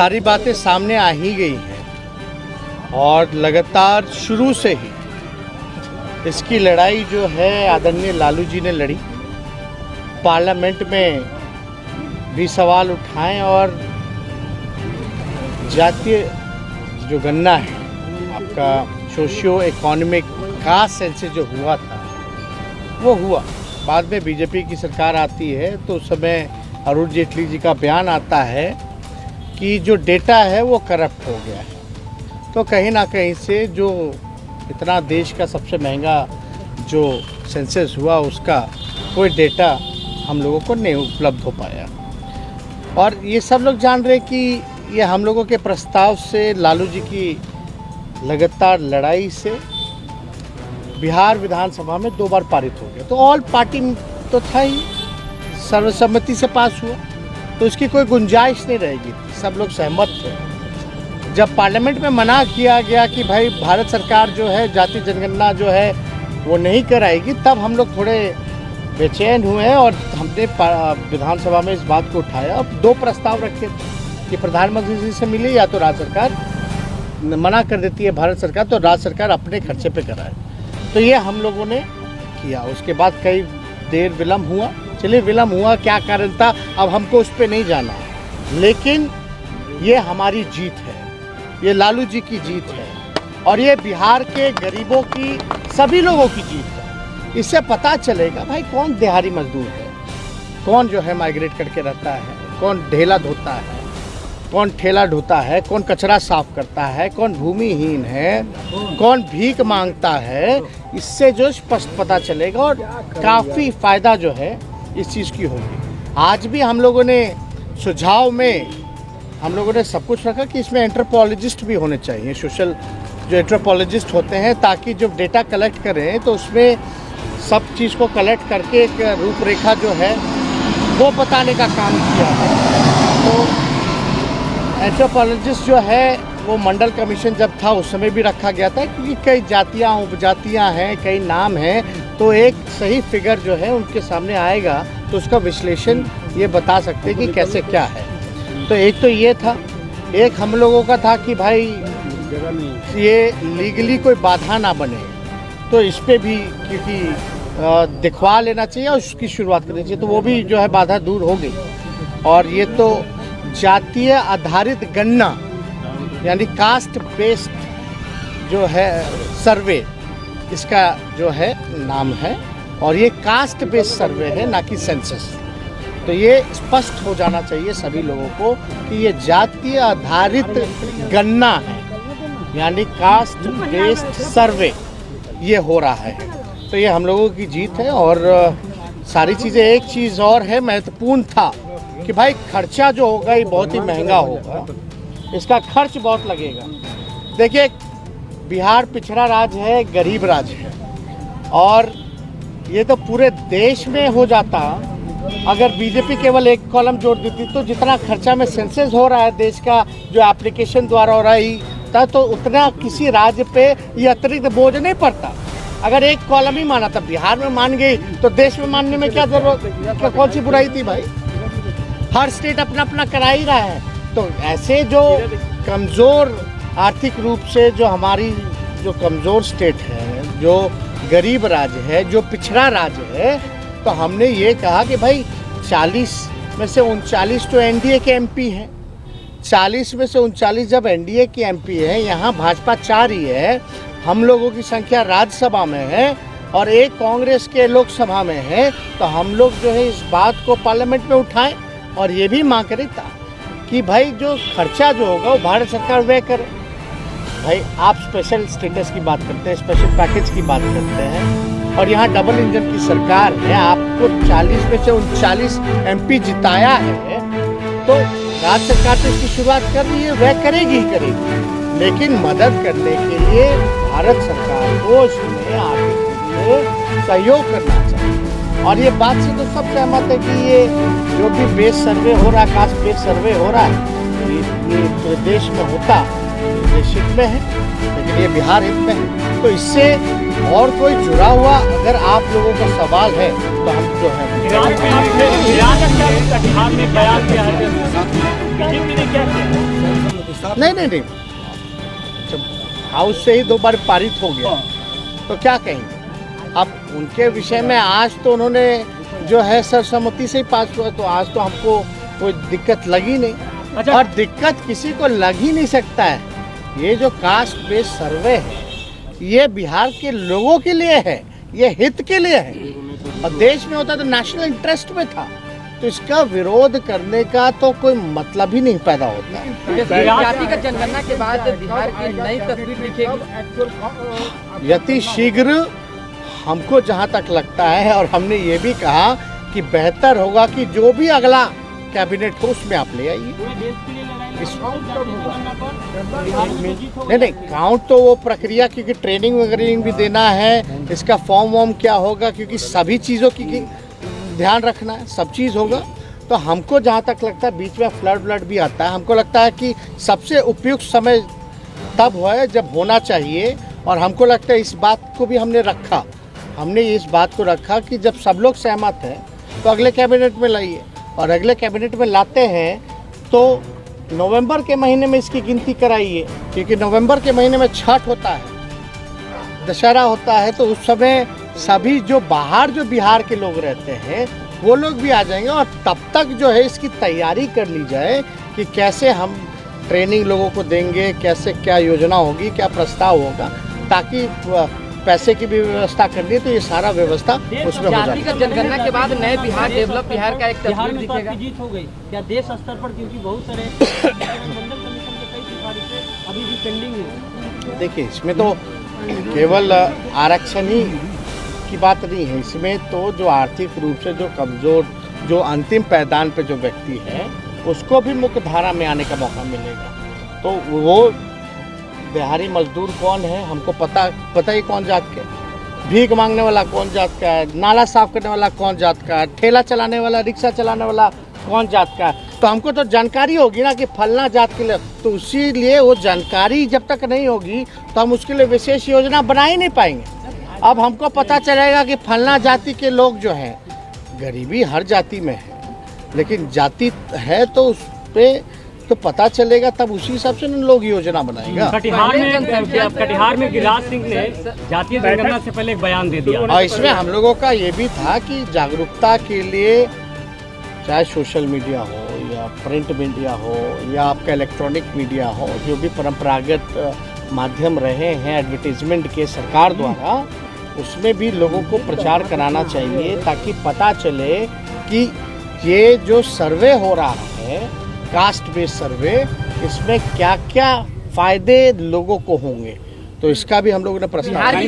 सारी बातें सामने आ ही गई हैं और लगातार शुरू से ही इसकी लड़ाई जो है आदरणीय लालू जी ने लड़ी। पार्लियामेंट में भी सवाल उठाएं और जातीय जो गणना है आपका सोशियो इकोनॉमिक कास्ट सेंसस जो हुआ था वो हुआ। बाद में बीजेपी की सरकार आती है तो उस समय अरुण जेटली जी का बयान आता है कि जो डेटा है वो करप्ट हो गया है। तो कहीं ना कहीं से जो इतना देश का सबसे महंगा जो सेंसस हुआ उसका कोई डेटा हम लोगों को नहीं उपलब्ध हो पाया। और ये सब लोग जान रहे कि ये हम लोगों के प्रस्ताव से, लालू जी की लगातार लड़ाई से बिहार विधानसभा में 2 बार पारित हो गया। तो ऑल पार्टी तो था ही, सर्वसम्मति से पास हुआ, तो इसकी कोई गुंजाइश नहीं रहेगी। सब लोग सहमत थे। जब पार्लियामेंट में मना किया गया कि भाई भारत सरकार जो है जाति जनगणना जो है वो नहीं कराएगी, तब हम लोग थोड़े बेचैन हुए हैं और हमने विधानसभा में इस बात को उठाया। अब 2 प्रस्ताव रखे थे कि प्रधानमंत्री जी से मिले या तो राज्य सरकार मना कर देती है भारत सरकार, तो राज्य सरकार अपने खर्चे पे कराए। तो ये हम लोगों ने किया। उसके बाद कई देर विलम्ब हुआ। चलिए विलम्ब हुआ, क्या कारण था अब हमको उस पर नहीं जाना, लेकिन ये हमारी जीत है, ये लालू जी की जीत है और ये बिहार के गरीबों की, सभी लोगों की जीत है। इससे पता चलेगा भाई कौन दिहाड़ी मजदूर है, कौन जो है माइग्रेट करके रहता है, कौन ढेला धोता है, कौन ठेला ढोता है, कौन कचरा साफ करता है, कौन भूमिहीन है, कौन भीख मांगता है। इससे जो स्पष्ट पता चलेगा और काफ़ी फ़ायदा जो है इस चीज़ की होगी। आज भी हम लोगों ने सुझाव में हम लोगों ने सब कुछ रखा कि इसमें एंथ्रोपोलॉजिस्ट भी होने चाहिए, सोशल जो एंथ्रोपोलॉजिस्ट होते हैं, ताकि जब डेटा कलेक्ट करें तो उसमें सब चीज़ को कलेक्ट करके एक रूपरेखा जो है वो बताने का काम किया है। तो एंथ्रोपोलॉजिस्ट जो है वो मंडल कमीशन जब था उस समय भी रखा गया था, क्योंकि कई जातियाँ उपजातियाँ हैं, कई नाम हैं, तो एक सही फिगर जो है उनके सामने आएगा तो उसका विश्लेषण ये बता सकते कि कैसे क्या है। तो एक तो ये था। एक हम लोगों का था कि भाई ये लीगली कोई बाधा ना बने, तो इस पे भी क्योंकि दिखवा लेना चाहिए और उसकी शुरुआत करनी चाहिए, तो वो भी जो है बाधा दूर हो गई। और ये तो जातीय आधारित गणना यानी कास्ट बेस्ड जो है सर्वे इसका जो है नाम है, और ये कास्ट बेस्ड सर्वे है ना कि सेंसस। तो ये स्पष्ट हो जाना चाहिए सभी लोगों को कि ये जातीय आधारित गणना है यानी कास्ट बेस्ड सर्वे ये हो रहा है। तो ये हम लोगों की जीत है। और सारी चीज़ें, एक चीज़ और है महत्वपूर्ण था कि भाई खर्चा जो होगा ये बहुत ही महंगा होगा, इसका खर्च बहुत लगेगा। देखिए बिहार पिछड़ा राज्य है, गरीब राज्य है, और ये तो पूरे देश में हो जाता अगर बीजेपी केवल एक कॉलम जोड़ देती, तो जितना खर्चा में सेंसस हो रहा है देश का जो एप्लीकेशन द्वारा हो रहा है, तो उतना किसी राज्य पे ये अतिरिक्त बोझ नहीं पड़ता। अगर एक कॉलम ही माना था, बिहार में मान गई तो देश में मानने में क्या जरूरत, कौन सी बुराई थी भाई। हर स्टेट अपना अपना करा ही रहा है। तो ऐसे जो कमज़ोर आर्थिक रूप से जो हमारी जो कमज़ोर स्टेट है, जो गरीब राज्य है, जो पिछड़ा राज्य है, तो हमने ये कहा कि भाई 40 में से 39 तो एनडीए के एमपी हैं। 40 में से 39 जब एनडीए की एमपी है, यहाँ भाजपा 4 ही है, हम लोगों की संख्या राज्यसभा में है और 1 कांग्रेस के लोकसभा में है, तो हम लोग जो है इस बात को पार्लियामेंट में उठाएं और ये भी मांग करें कि भाई जो खर्चा जो होगा वो भारत सरकार व्यय करे। भाई आप स्पेशल स्टेटस की बात करते हैं, स्पेशल पैकेज की बात करते हैं, और यहाँ डबल इंजन की सरकार है, आपको 40 में से 39 एमपी जिताया है, तो राज्य सरकार तो इसकी शुरुआत कर रही है, वह करेगी ही करेगी, लेकिन मदद करने के लिए भारत सरकार को इसमें आगे सहयोग करना चाहिए। और ये बात से तो सब सहमत है कि ये जो भी बेस सर्वे हो रहा है, कास्ट बेस सर्वे हो रहा है, ये पूरे देश में होता देश हित में है, लेकिन ये बिहार हित में है। तो इससे और कोई जुड़ा हुआ अगर आप लोगों का सवाल है तो हम जो है बिहार में बयान किया है, बीजेपी ने क्या किया? नहीं, जब हाउस से ही 2 बार पारित हो गया तो क्या कहेंगे। अब उनके विषय में आज तो उन्होंने जो है सर्वसम्मति से ही पास हुआ, तो आज तो हमको कोई दिक्कत लगी नहीं। अच्छा। और दिक्कत किसी को लग ही नहीं सकता है। ये जो कास्ट बेस्ड सर्वे है ये बिहार के लोगों के लिए है, ये हित के लिए है, और देश में होता तो नेशनल इंटरेस्ट में था, तो इसका विरोध करने का तो कोई मतलब ही नहीं पैदा होता। जातिगत जनगणना के बाद बिहार की नई तस्वीर दिखेगी यति शीघ्र, हमको जहां तक लगता है, और हमने ये भी कहा कि बेहतर होगा कि जो भी अगला कैबिनेट हो उसमें आप ले आइए। नहीं, काउंट तो वो प्रक्रिया, क्योंकि ट्रेनिंग वगैरह भी देना है, इसका फॉर्म वॉर्म क्या होगा, क्योंकि सभी चीज़ों की ध्यान रखना है, सब चीज़ होगा। तो हमको जहाँ तक लगता है बीच में फ्लड भी आता है, हमको लगता है कि सबसे उपयुक्त समय तब है जब होना चाहिए। और हमको लगता है इस बात को भी हमने इस बात को रखा कि जब सब लोग सहमत हैं तो अगले कैबिनेट में लाइए, और अगले कैबिनेट में लाते हैं तो नवंबर के महीने में इसकी गिनती कराइए, क्योंकि नवंबर के महीने में छठ होता है, दशहरा होता है, तो उस समय सभी जो बाहर जो बिहार के लोग रहते हैं वो लोग भी आ जाएंगे, और तब तक जो है इसकी तैयारी कर ली जाए कि कैसे हम ट्रेनिंग लोगों को देंगे, कैसे क्या योजना होगी, क्या प्रस्ताव होगा, ताकि पैसे की भी व्यवस्था करनी है, तो ये सारा व्यवस्था उसमें हो जाएगी। जातिगत जनगणना के बाद नए बिहार, डेवलप बिहार का एक बिहार तस्वीर में तो दिखेगा। आपकी जीत हो गई क्या देश स्तर पर, क्योंकि बहुत सारे मंडल कमीशन के कई सिफारिशें अभी भी पेंडिंग है। देखिए, इसमें तो केवल आरक्षण ही की बात नहीं है, इसमें तो जो आर्थिक रूप से जो कमजोर, जो अंतिम पायदान पे जो व्यक्ति है उसको भी मुख्य धारा में आने का मौका मिलेगा। तो वो दिहाड़ी मजदूर कौन है हमको पता ही कौन जात के, भीख मांगने वाला कौन जात का है, नाला साफ करने वाला कौन जात का है, ठेला चलाने वाला, रिक्शा चलाने वाला कौन जात का है, तो हमको तो जानकारी होगी ना कि फलना जात के लिए। तो इसीलिए वो जानकारी जब तक नहीं होगी तो हम उसके लिए विशेष योजना बना ही नहीं पाएंगे। अब हमको पता चलेगा कि फलना जाति के लोग जो हैं, गरीबी हर जाति में है, लेकिन जाति है तो उस पर तो पता चलेगा, तब उसी हिसाब से लोग योजना बनाएगा। कटिहार में गिरिराज सिंह ने जातीय जनगणना से पहले एक बयान दे दिया, और इसमें हम लोगों का ये भी था कि जागरूकता के लिए चाहे सोशल मीडिया हो या प्रिंट मीडिया हो या आपका इलेक्ट्रॉनिक मीडिया हो, जो भी परंपरागत माध्यम रहे हैं एडवर्टीजमेंट के सरकार द्वारा, उसमें भी लोगों को प्रचार कराना चाहिए, ताकि पता चले कि ये जो सर्वे हो रहा है, कास्ट बेस्ड सर्वे, इसमें क्या क्या फायदे लोगों को होंगे। तो इसका भी हम लोगों ने प्रस्ताव